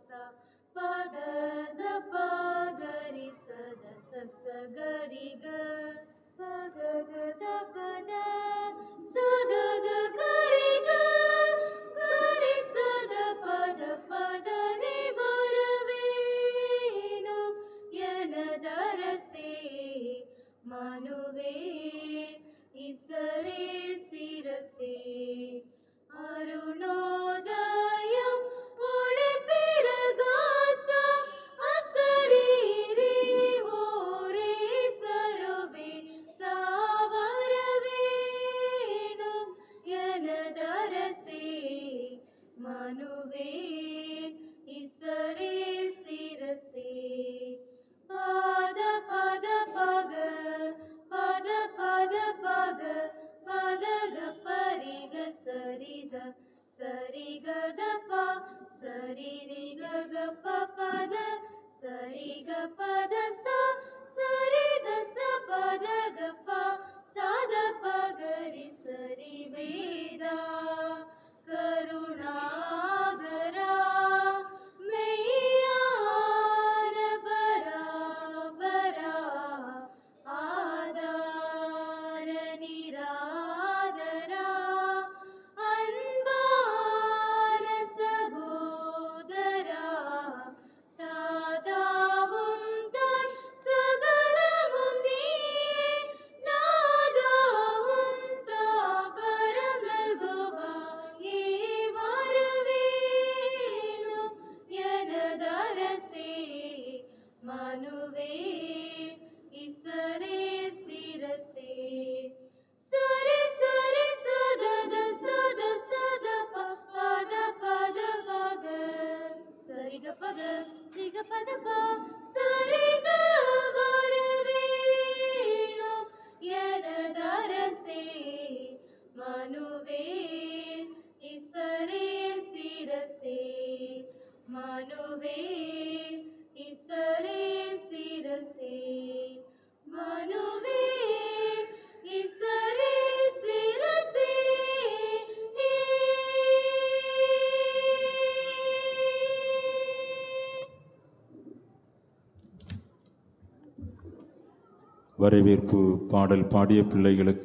sa pa da pa ga ri sa ga ri ga pa ga da pa da sa ga ga ri ga ri sa pa da ri வரவேணு எனதரசே மனுவே இசரே சிரசே அருணோதயம் ஒளி பிரகாசம் அசரீரி ஓரே சருவே சாவரவேணும் எனதரசே மனுவே இசரே சிரசே பாத பத பக பத பத பக பதக பரிக சரித சரிகத ப சரிரிக ப பத சரிக பத ச சரித ச பதக ப சத பகரி சரி வேதா கருணாகரா மெய்யான பராபரா ஆதார நிராதரா அன்பான சகோதரா தாதாவும் தாய் சகலமும் நீயே நாதாவும் தாபரம் நல்குவாயே வரவேணும் எனதரசே மனுவே இசரே சிரசே சரி சரி சதத சத சத பத பத பக சரிக பக ரிக பத ப சரிக வரவேணும் எனதரசே மனுவே இசரே சிரசே மனுவே இசரே சிரசே மனுவே இசரே சிரசே வரவேற்பு பாடல் பாடிய பிள்ளைகளுக்கு